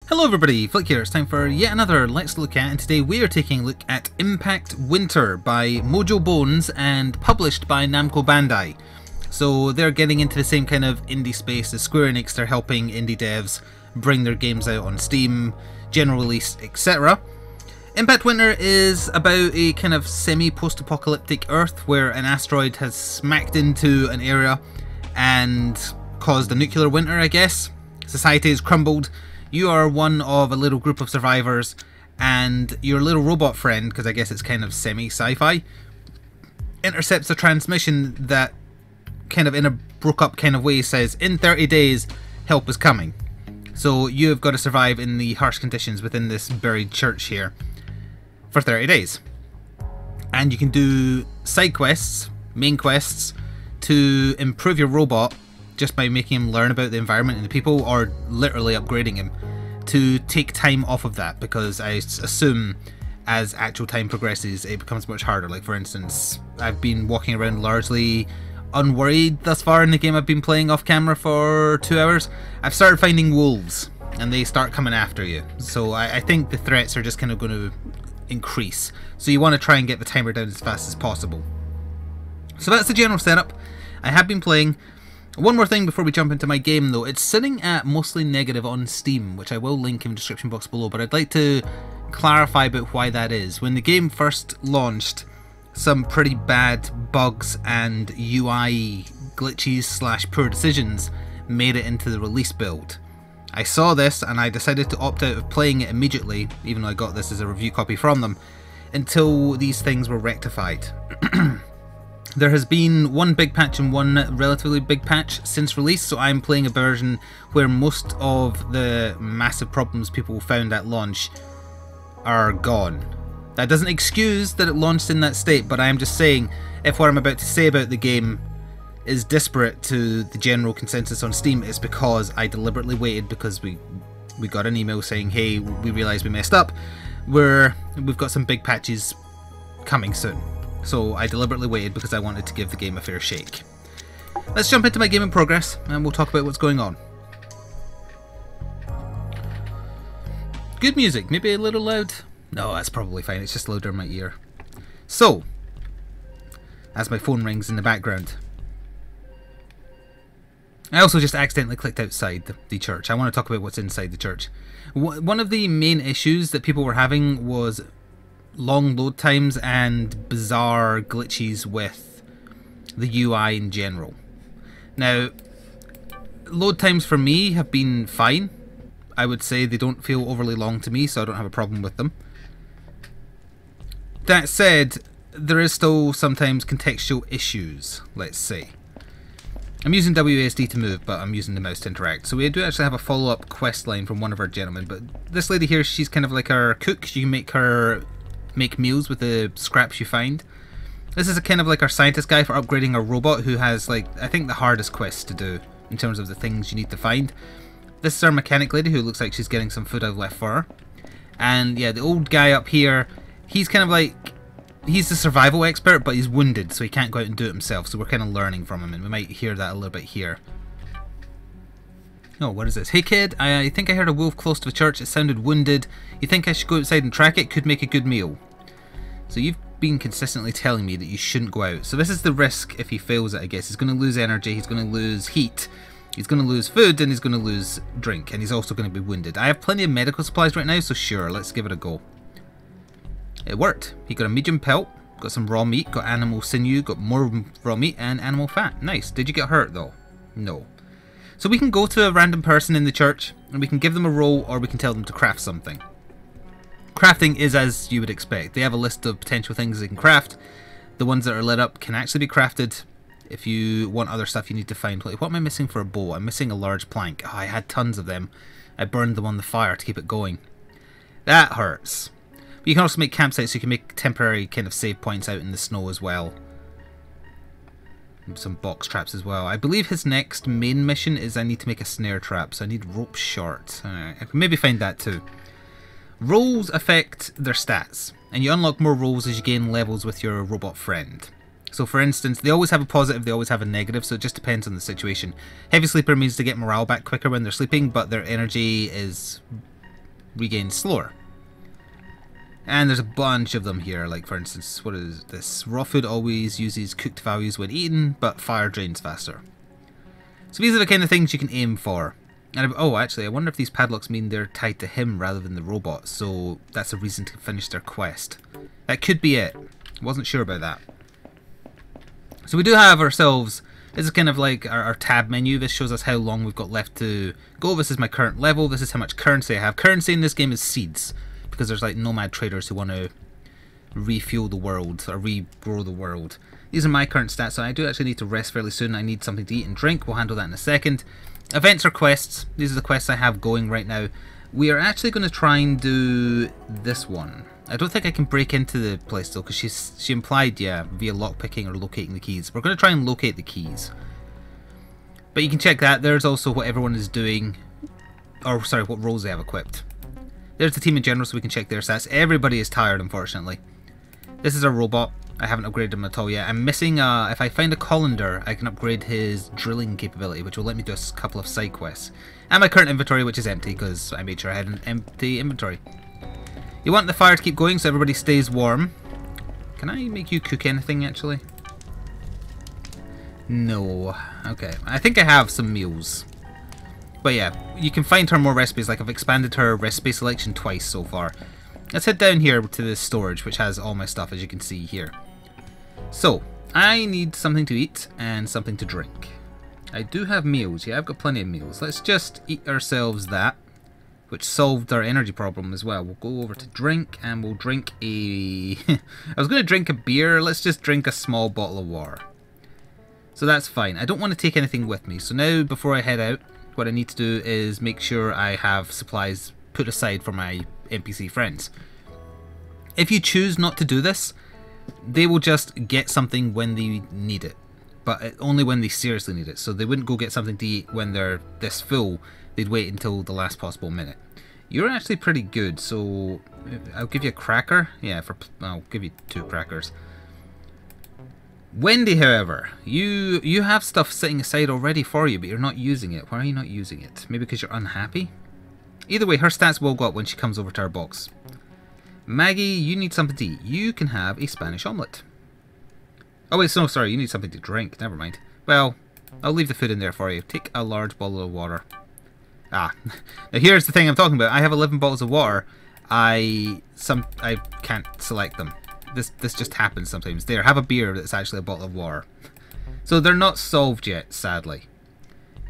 Hello everybody, Flick here. It's time for yet another Let's Look At, and today we are taking a look at Impact Winter by Mojo Bones and published by Namco Bandai. So they're getting into the same kind of indie space as Square Enix. They're helping indie devs bring their games out on Steam, general release, etc. Impact Winter is about a kind of semi-post-apocalyptic Earth where an asteroid has smacked into an area and caused a nuclear winter, I guess. Society has crumbled. You are one of a little group of survivors, and your little robot friend, because I guess it's kind of semi-sci-fi, intercepts a transmission that kind of in a broke up kind of way says, in 30 days, help is coming. So you have got to survive in the harsh conditions within this buried church here for 30 days. And you can do side quests, main quests, to improve your robot just by making him learn about the environment and the people, or literally upgrading him to take time off of that, because I assume as actual time progresses it becomes much harder. Like for instance, I've been walking around largely unworried thus far in the game I've been playing off camera for 2 hours. I've started finding wolves and they start coming after you, so I think the threats are just kind of going to increase, so you want to try and get the timer down as fast as possible. So that's the general setup. I have been playing. One more thing before we jump into my game though, it's sitting at mostly negative on Steam, which I will link in the description box below, but I'd like to clarify about why that is. When the game first launched, some pretty bad bugs and UI glitches / poor decisions made it into the release build. I saw this and I decided to opt out of playing it immediately, even though I got this as a review copy from them, until these things were rectified. There has been one big patch and one relatively big patch since release, so I'm playing a version where most of the massive problems people found at launch are gone. That doesn't excuse that it launched in that state, but I am just saying, if what I'm about to say about the game is disparate to the general consensus on Steam, it's because I deliberately waited, because we got an email saying, hey, we realised we messed up, we've got some big patches coming soon. So I deliberately waited because I wanted to give the game a fair shake. Let's jump into my game in progress and we'll talk about what's going on. Good music, maybe a little loud? No, that's probably fine, it's just louder in my ear. So, as my phone rings in the background, I also just accidentally clicked outside the church. I want to talk about what's inside the church. One of the main issues that people were having was long load times and bizarre glitches with the UI in general. Now, load times for me have been fine. I would say they don't feel overly long to me, so I don't have a problem with them. That said, there is still sometimes contextual issues, let's say. I'm using WASD to move, but I'm using the mouse to interact. So we do actually have a follow-up quest line from one of our gentlemen, but this lady here, she's kind of like our cook. You can make meals with the scraps you find. This is a kind of like our scientist guy for upgrading our robot, who has, like, I think the hardest quests to do in terms of the things you need to find. This is our mechanic lady who looks like she's getting some food I've left for her. And yeah, the old guy up here, he's kind of like, he's the survival expert, but he's wounded, so he can't go out and do it himself, so we're kind of learning from him, and we might hear that a little bit here. Oh, what is this? Hey kid, I think I heard a wolf close to the church. It sounded wounded. You think I should go outside and track it? Could make a good meal. So you've been consistently telling me that you shouldn't go out. So this is the risk if he fails it, I guess. He's going to lose energy, he's going to lose heat, he's going to lose food, and he's going to lose drink, and he's also going to be wounded. I have plenty of medical supplies right now, so sure, let's give it a go. It worked. He got a medium pelt, got some raw meat, got animal sinew, got more raw meat, and animal fat. Nice. Did you get hurt though? No. So we can go to a random person in the church and we can give them a role, or we can tell them to craft something. Crafting is as you would expect. They have a list of potential things they can craft. The ones that are lit up can actually be crafted. If you want other stuff, you need to find, like, what am I missing for a bow? I'm missing a large plank. Oh, I had tons of them. I burned them on the fire to keep it going. That hurts. But you can also make campsites, so you can make temporary kind of save points out in the snow as well. Some box traps as well. I believe his next main mission is I need to make a snare trap, so I need rope short. I can maybe find that too. Roles affect their stats, and you unlock more roles as you gain levels with your robot friend. So for instance, they always have a positive, they always have a negative, so it just depends on the situation. Heavy sleeper means they get morale back quicker when they're sleeping, but their energy is regain slower. And there's a bunch of them here, like for instance, what is this? Raw food always uses cooked values when eaten, but fire drains faster. So these are the kind of things you can aim for. And oh, actually, I wonder if these padlocks mean they're tied to him rather than the robot, so that's a reason to finish their quest. That could be it. Wasn't sure about that. So we do have ourselves, this is kind of like our tab menu. This shows us how long we've got left to go. This is my current level. This is how much currency I have. Currency in this game is seeds, because there's like nomad traders who want to refuel the world, or regrow the world. These are my current stats, so I do actually need to rest fairly soon. I need something to eat and drink. We'll handle that in a second. Events or quests. These are the quests I have going right now. We are actually going to try and do this one. I don't think I can break into the place though, because she implied, yeah, via lockpicking or locating the keys. We're going to try and locate the keys. But you can check that. There's also what everyone is doing, or sorry, what roles they have equipped. There's the team in general, so we can check their stats. Everybody is tired, unfortunately. This is a robot. I haven't upgraded him at all yet. I'm missing, if I find a colander, I can upgrade his drilling capability, which will let me do a couple of side quests. And my current inventory, which is empty, because I made sure I had an empty inventory. You want the fire to keep going so everybody stays warm. Can I make you cook anything, actually? No. Okay. I think I have some meals. But yeah, you can find her more recipes. Like, I've expanded her recipe selection twice so far. Let's head down here to the storage, which has all my stuff, as you can see here. So, I need something to eat and something to drink. I do have meals. Yeah, I've got plenty of meals. Let's just eat ourselves that, which solved our energy problem as well. We'll go over to drink, and we'll drink a... I was going to drink a beer. Let's just drink a small bottle of water. So that's fine. I don't want to take anything with me. So now, before I head out, what I need to do is make sure I have supplies put aside for my NPC friends. If you choose not to do this, they will just get something when they need it, but only when they seriously need it. So they wouldn't go get something to eat when they're this full. They'd wait until the last possible minute. You're actually pretty good, so I'll give you a cracker. Yeah, I'll give you 2 crackers. Wendy, however, you have stuff sitting aside already for you, but you're not using it. Why are you not using it? Maybe because you're unhappy? Either way, her stats will go up when she comes over to our box. Maggie, you need something to eat. You can have a Spanish omelette. Oh wait, no, sorry, you need something to drink. Never mind. Well, I'll leave the food in there for you. Take a large bottle of water. Ah, now here's the thing I'm talking about. I have 11 bottles of water. I can't select them. This just happens sometimes. There, have a beer that's actually a bottle of water. So they're not solved yet, sadly.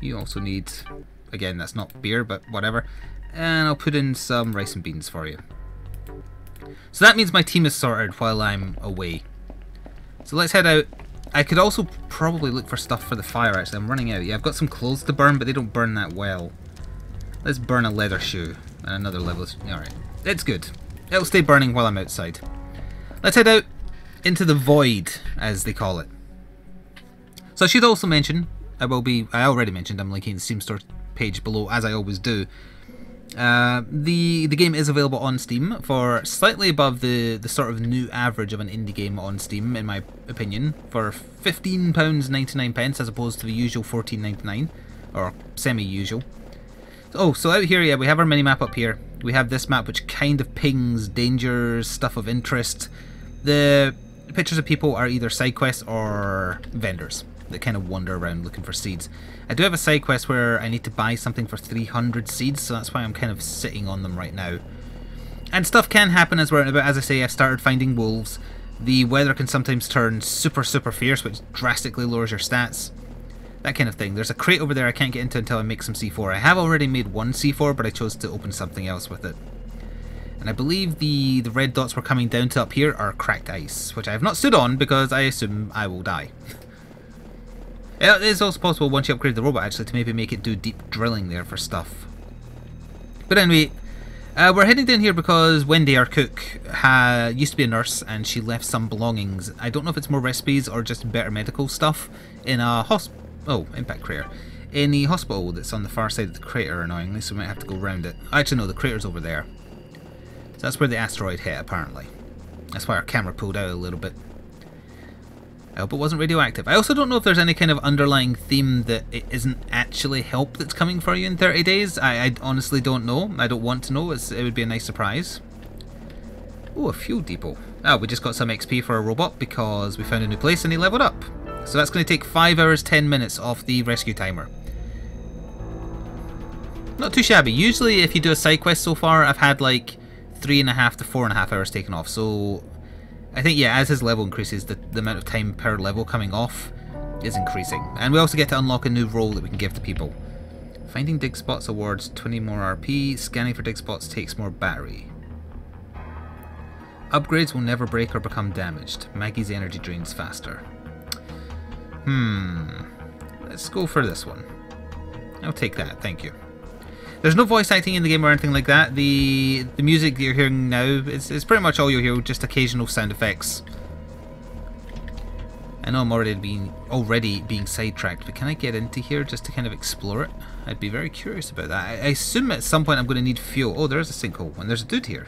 You also need, again, that's not beer, but whatever. And I'll put in some rice and beans for you. So that means my team is sorted while I'm away. So let's head out. I could also probably look for stuff for the fire, actually. I'm running out. Yeah, I've got some clothes to burn, but they don't burn that well. Let's burn a leather shoe and another level. Alright, it's good. It'll stay burning while I'm outside. Let's head out into the void, as they call it. So I should also mention, I already mentioned, I'm linking the Steam store page below, as I always do. The game is available on Steam for slightly above the sort of new average of an indie game on Steam, in my opinion, for £15.99 as opposed to the usual £14.99, or semi-usual. Oh, so out here, yeah, we have our mini-map up here. We have this map which kind of pings dangers, stuff of interest. The pictures of people are either side quests or vendors that kind of wander around looking for seeds. I do have a side quest where I need to buy something for 300 seeds, so that's why I'm kind of sitting on them right now. And stuff can happen as we're out about. As I say, I've started finding wolves. The weather can sometimes turn super fierce, which drastically lowers your stats. That kind of thing. There's a crate over there I can't get into until I make some C4. I have already made one C4, but I chose to open something else with it. And I believe the red dots we're coming down to up here are cracked ice, which I have not stood on because I assume I will die. It is also possible once you upgrade the robot actually to maybe make it do deep drilling there for stuff. But anyway, we're heading down here because Wendy, our cook, used to be a nurse and she left some belongings. I don't know if it's more recipes or just better medical stuff in a impact crater. In the hospital that's on the far side of the crater, annoyingly, so we might have to go around it. Actually, no, the crater's over there. So that's where the asteroid hit, apparently. That's why our camera pulled out a little bit. I hope it wasn't radioactive. I also don't know if there's any kind of underlying theme that it isn't actually help that's coming for you in 30 days. I honestly don't know. I don't want to know. It would be a nice surprise. Oh, a fuel depot. Ah, we just got some XP for a robot because we found a new place and he leveled up. So that's going to take 5 hours 10 minutes off the rescue timer. Not too shabby. Usually if you do a side quest so far, I've had like 3.5 to 4.5 hours taken off. So I think, yeah, as his level increases, the amount of time per level coming off is increasing. And we also get to unlock a new role that we can give to people. Finding dig spots awards 20 more RP. Scanning for dig spots takes more battery. Upgrades will never break or become damaged. Maggie's energy drains faster. Let's go for this one. I'll take that, thank you. There's no voice acting in the game or anything like that. The music that you're hearing now is pretty much all you'll hear, just occasional sound effects. I know I'm already being sidetracked, but can I get into here just to kind of explore it? I'd be very curious about that. I assume at some point I'm going to need fuel. Oh, there's a sinkhole, and there's a dude here.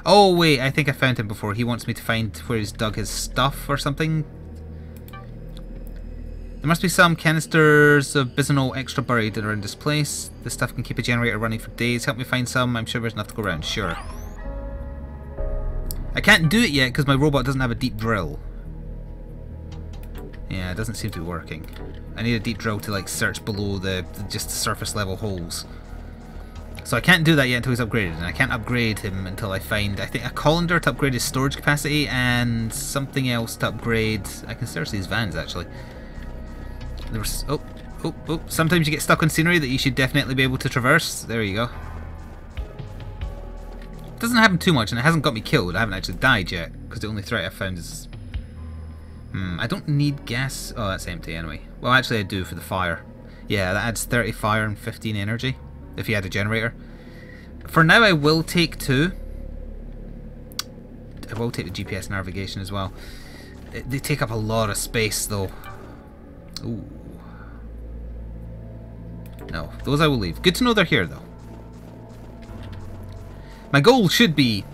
Oh wait, I think I found him before. He wants me to find where he's dug his stuff or something. There must be some canisters of Bisonol extra buried around this place. This stuff can keep a generator running for days. Help me find some. I'm sure there's enough to go around. Sure. I can't do it yet because my robot doesn't have a deep drill. Yeah, it doesn't seem to be working. I need a deep drill to like search below just the surface level holes. So I can't do that yet until he's upgraded, and I can't upgrade him until I find, I think, a colander to upgrade his storage capacity and something else to upgrade. I can search these vans actually. There's sometimes you get stuck on scenery that you should definitely be able to traverse. There you go. It doesn't happen too much, and it hasn't got me killed. I haven't actually died yet, because the only threat I've found is... I don't need gas. Oh, that's empty anyway. Well, actually I do for the fire. Yeah, that adds 30 fire and 15 energy, if you had a generator. For now I will take 2. I will take the GPS navigation as well. They take up a lot of space though. Ooh. No, those I will leave. Good to know they're here, though. My goal should be...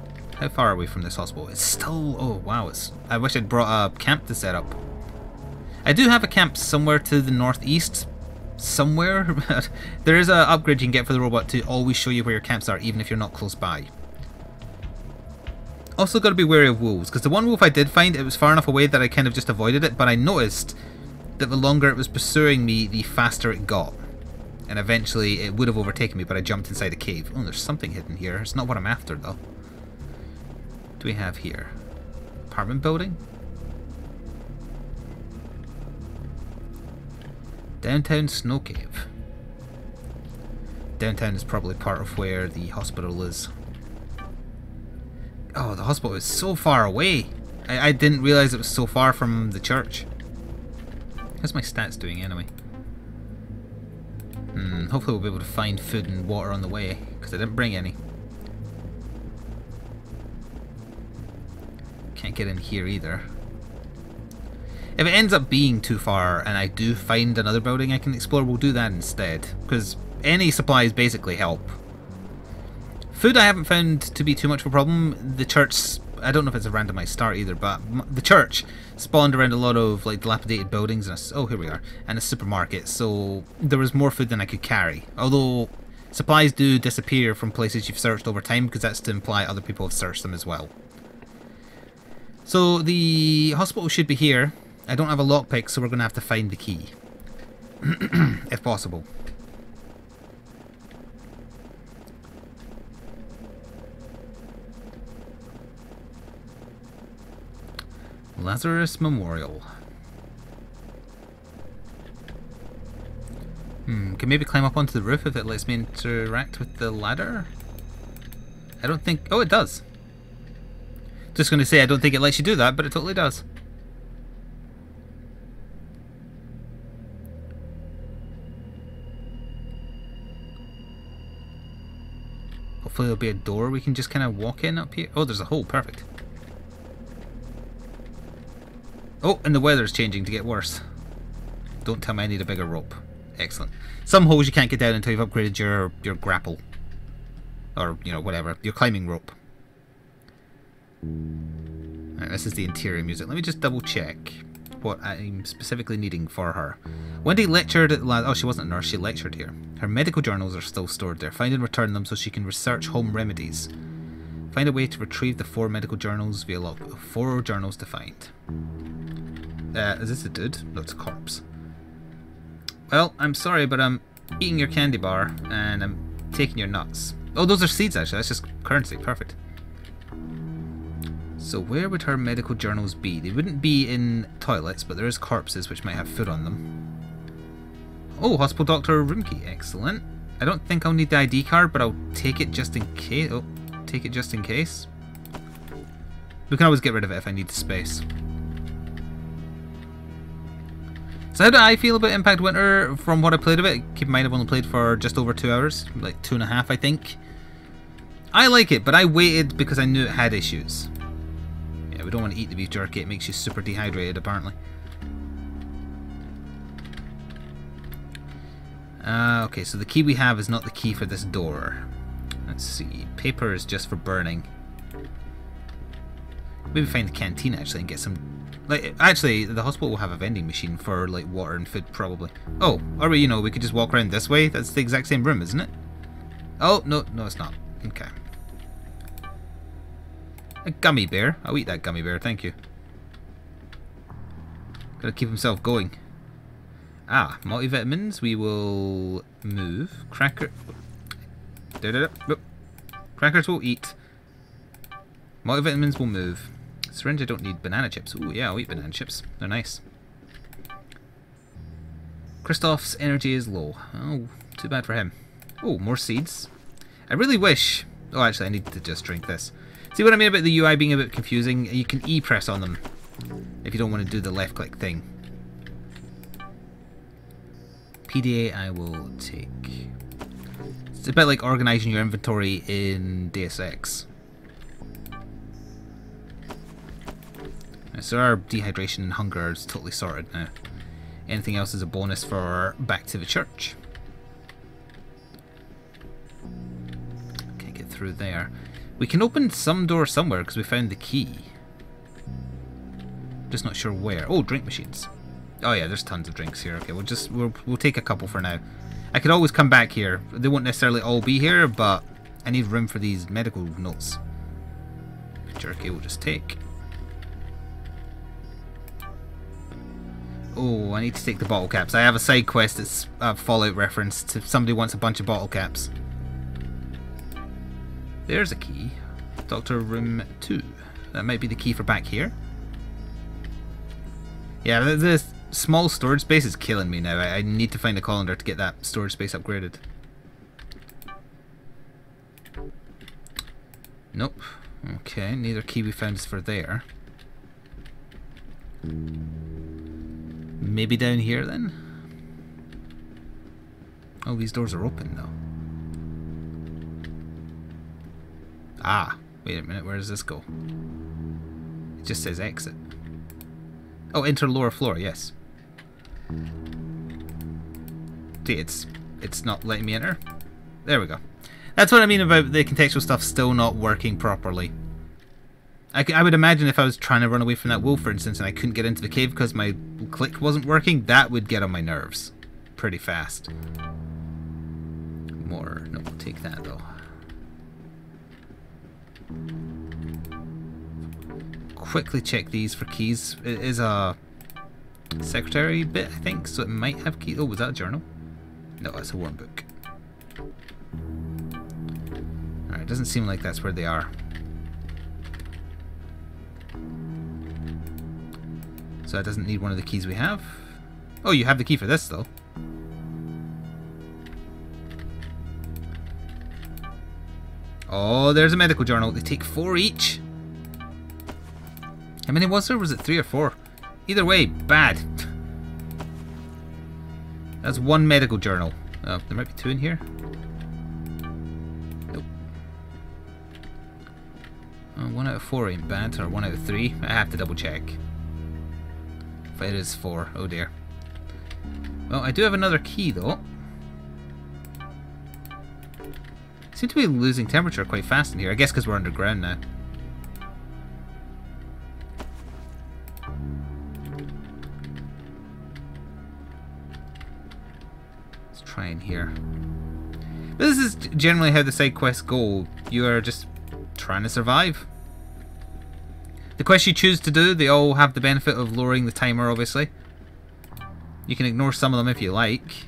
How far are we from this hospital? It's still... Oh, wow. I wish I'd brought a camp to set up. I do have a camp somewhere to the northeast. Somewhere. There is an upgrade you can get for the robot to always show you where your camps are, even if you're not close by. Also got to be wary of wolves, because the one wolf I did find, it was far enough away that I kind of just avoided it, but I noticed that the longer it was pursuing me, the faster it got. And eventually it would have overtaken me, but I jumped inside a cave. Oh, there's something hidden here. It's not what I'm after, though. What do we have here? Apartment building? Downtown Snow Cave. Downtown is probably part of where the hospital is. Oh, the hospital is so far away. I didn't realize it was so far from the church. How's my stats doing anyway? Hopefully we'll be able to find food and water on the way, because I didn't bring any. Can't get in here either. If it ends up being too far and I do find another building I can explore, we'll do that instead, because any supplies basically help. Food I haven't found to be too much of a problem. The church, I don't know if it's a randomized start either, but the church spawned around a lot of like dilapidated buildings and oh, here we are, and a supermarket, so there was more food than I could carry. Although supplies do disappear from places you've searched over time, because that's to imply other people have searched them as well. So the hospital should be here. I don't have a lockpick, so we're going to have to find the key. If possible. Lazarus Memorial. Can maybe climb up onto the roof if it lets me interact with the ladder? I don't think... Oh, it does. Just going to say, I don't think it lets you do that, but it totally does. Hopefully there'll be a door we can just kind of walk in up here. Oh, there's a hole. Perfect. Oh, and the weather's changing to get worse. Don't tell me I need a bigger rope. Excellent. Some holes you can't get down until you've upgraded your grapple. Or, you know, whatever. Your climbing rope. Alright, this is the interior music. Let me just double check. what I'm specifically needing for her. Wendy lectured at the last... Oh, she wasn't a nurse, she lectured here. Her medical journals are still stored there. Find and return them so she can research home remedies. Find a way to retrieve the 4 medical journals via log. 4 journals to find. Is this a dude? No, it's a corpse. Well, I'm sorry, but I'm eating your candy bar and I'm taking your nuts. Oh, those are seeds actually. That's just currency. Perfect. So where would her medical journals be? They wouldn't be in toilets, but there is corpses which might have food on them. Oh, hospital doctor room key. Excellent. I don't think I'll need the ID card, but I'll take it just in case. Oh, take it just in case. We can always get rid of it if I need the space. So how do I feel about Impact Winter from what I played of it? Keep in mind I've only played for just over 2 hours, like 2.5 I think. I like it, but I waited because I knew it had issues. Yeah, we don't want to eat the beef jerky, it makes you super dehydrated apparently. Okay, so the key we have is not the key for this door. Let's see, paper is just for burning. Maybe find the canteen actually and get some... Like, actually, the hospital will have a vending machine for, like, water and food, probably. Oh, or we, you know, we could just walk around this way. That's the exact same room, isn't it? Oh, no, no, it's not. Okay. A gummy bear. I'll eat that gummy bear, thank you. Gotta keep himself going. Ah, multivitamins. We will move. Cracker. Crackers will eat. Multivitamins will move. Syringe, I don't need banana chips. Ooh, yeah, I'll eat banana chips. They're nice. Kristoff's energy is low. Oh, too bad for him. Oh, more seeds. I really wish... Oh, actually, I need to just drink this. See what I mean about the UI being a bit confusing? You can E-press on them if you don't want to do the left-click thing. PDA I will take. It's a bit like organising your inventory in Deus Ex. So our dehydration and hunger is totally sorted now. Anything else is a bonus for back to the church. Can't get through there. We can open some door somewhere because we found the key. Just not sure where. Oh, drink machines. Oh yeah, there's tons of drinks here. Okay, we'll take a couple for now. I could always come back here. They won't necessarily all be here, but I need room for these medical notes. Jerky we'll just take. Oh, I need to take the bottle caps. I have a side quest that's a Fallout reference to somebody wants a bunch of bottle caps. There's a key. Doctor Room 2. That might be the key for back here. Yeah, the small storage space is killing me now. I need to find a colander to get that storage space upgraded. Nope. Okay, neither key we found is for there. Maybe down here then? Oh, these doors are open though. Ah, wait a minute, where does this go? It just says exit. Oh, enter lower floor, yes. See, it's not letting me enter. There we go. That's what I mean about the contextual stuff still not working properly. I would imagine if I was trying to run away from that wolf, for instance, and I couldn't get into the cave because my click wasn't working, that would get on my nerves pretty fast. More. No, we'll take that though. Quickly check these for keys. It is a secretary bit, I think, so it might have keys. Oh, was that a journal? No, that's a worm book. Alright, doesn't seem like that's where they are. So that doesn't need one of the keys we have. Oh, you have the key for this though. Oh, there's a medical journal. They take 4 each. How many was there? Was it 3 or 4? Either way, bad. That's 1 medical journal. Oh, there might be 2 in here. Nope. 1 out of 4 ain't bad, or 1 out of 3. I have to double check. If it is 4, oh dear. Well, I do have another key though. Seem to be losing temperature quite fast in here. I guess because we're underground now. trying here. But this is generally how the side quests go. You are just trying to survive. The quests you choose to do, they all have the benefit of lowering the timer, obviously. You can ignore some of them if you like.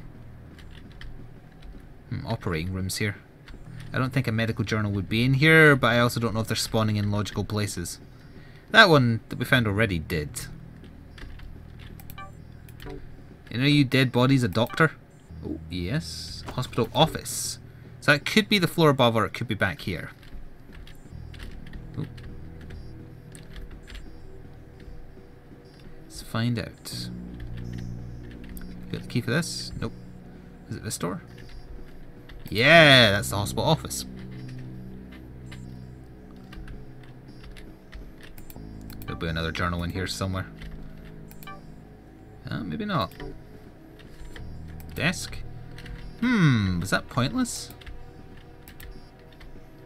Operating rooms here. I don't think a medical journal would be in here, but I also don't know if they're spawning in logical places. That one that we found already did. You know, you dead body's a doctor? Oh, yes. Hospital office. So that could be the floor above, or it could be back here. Oh. Let's find out. Got the key for this? Nope. Is it this door? Yeah, that's the hospital office. There'll be another journal in here somewhere. Maybe not. Desk? Was that pointless?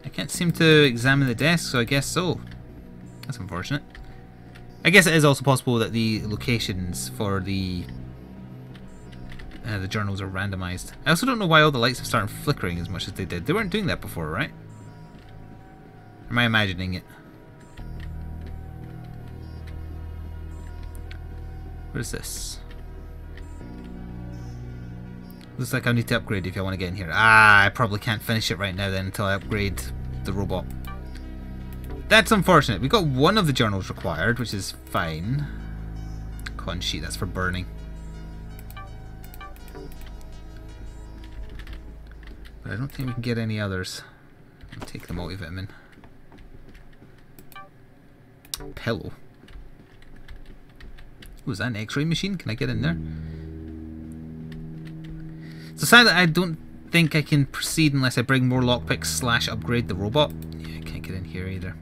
I can't seem to examine the desk, so I guess so. That's unfortunate. I guess it is also possible that the locations for the journals are randomized. I also don't know why all the lights have started flickering as much as they did. They weren't doing that before, right? Or am I imagining it? What is this? Looks like I need to upgrade if I want to get in here. I probably can't finish it right now then until I upgrade the robot. That's unfortunate. We got one of the journals required, which is fine. Con sheet, that's for burning. But I don't think we can get any others. I'll take the multivitamin. Pillow. Oh, is that an x-ray machine? Can I get in there? So sadly, I don't think I can proceed unless I bring more lockpicks / upgrade the robot. Yeah, I can't get in here either.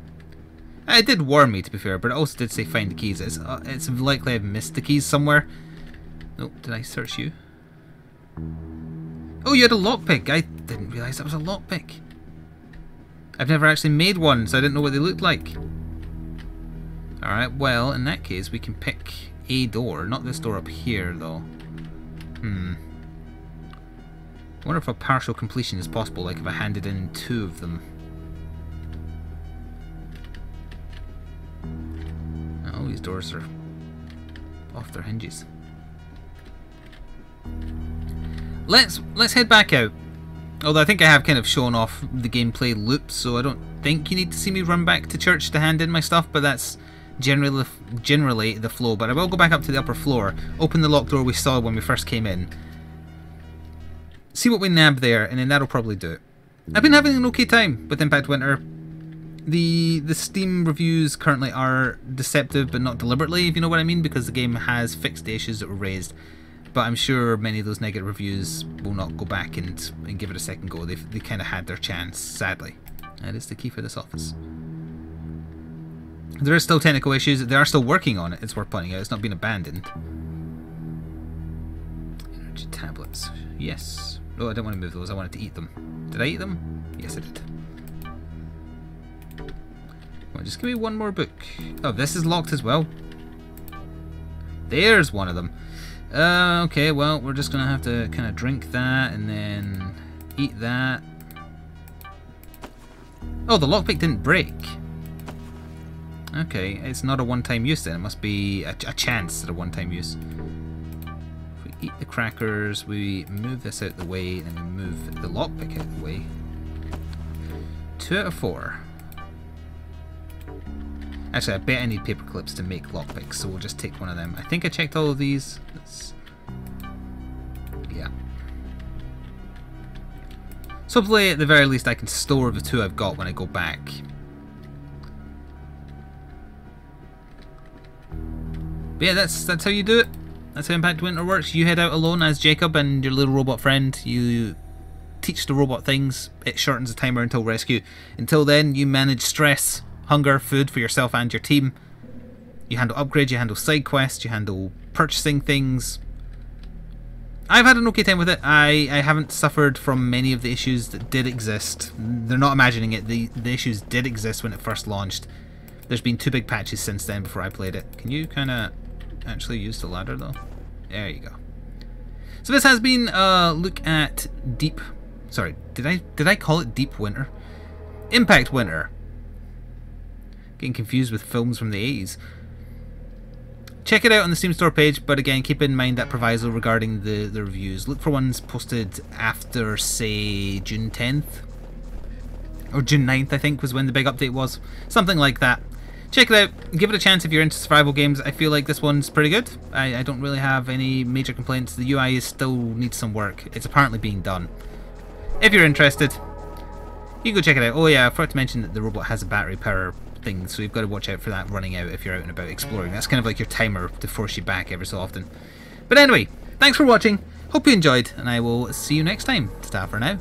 It did warn me, to be fair, but it also did say find the keys. It's likely I've missed the keys somewhere. Nope, did I search you? Oh, you had a lockpick. I didn't realise that was a lockpick. I've never actually made one, so I didn't know what they looked like. Alright, well, in that case, we can pick a door. Not this door up here, though. I wonder if a partial completion is possible, like if I handed in 2 of them. Oh, these doors are off their hinges. Let's head back out. Although I think I have kind of shown off the gameplay loop, so I don't think you need to see me run back to church to hand in my stuff, but that's generally the flow. But I will go back up to the upper floor, open the locked door we saw when we first came in, see what we nab there, and then that'll probably do it. I've been having an okay time with Impact Winter. The Steam reviews currently are deceptive, but not deliberately, if you know what I mean, because the game has fixed the issues that were raised. But I'm sure many of those negative reviews will not go back and give it a second go. They kind of had their chance, sadly. That is the key for this office. There are still technical issues. They are still working on it. It's worth pointing out. It's not been abandoned. Energy tablets. Yes. Oh, I didn't want to move those. I wanted to eat them. Did I eat them? Yes, I did. Well, just give me one more book. Oh, this is locked as well. There's one of them. Okay, well, we're just going to have to kind of drink that and then eat that. Oh, the lockpick didn't break. Okay, it's not a one-time use then. It must be a chance at a one-time use. If we eat the crackers, we move this out of the way, and we move the lockpick out of the way. 2 out of 4. Actually, I bet I need paper clips to make lockpicks, so we'll just take one of them. I think I checked all of these. Yeah. So hopefully, at the very least, I can store the 2 I've got when I go back. But yeah, that's how you do it. That's how Impact Winter works. You head out alone as Jacob and your little robot friend. You teach the robot things. It shortens the timer until rescue. Until then, you manage stress, hunger, food for yourself and your team. You handle upgrades, you handle side quests, you handle purchasing things. I've had an okay time with it. I haven't suffered from many of the issues that did exist. They're not imagining it. The issues did exist when it first launched. There's been 2 big patches since then before I played it. Can you kind of actually use the ladder though? There you go. So this has been a look at Deep... Sorry, did I call it Deep Winter? Impact Winter. Getting confused with films from the 80s. Check it out on the Steam Store page, but again, keep in mind that proviso regarding the reviews. Look for ones posted after, say, June 10th? Or June 9th, I think, was when the big update was. Something like that. Check it out. Give it a chance if you're into survival games. I feel like this one's pretty good. I don't really have any major complaints. The UI still needs some work. It's apparently being done. If you're interested, you can go check it out. Oh yeah, I forgot to mention that the robot has a battery power thing, so you've got to watch out for that running out if you're out and about exploring. That's kind of like your timer to force you back every so often. But anyway, thanks for watching. Hope you enjoyed, and I will see you next time. Ta-ta for now.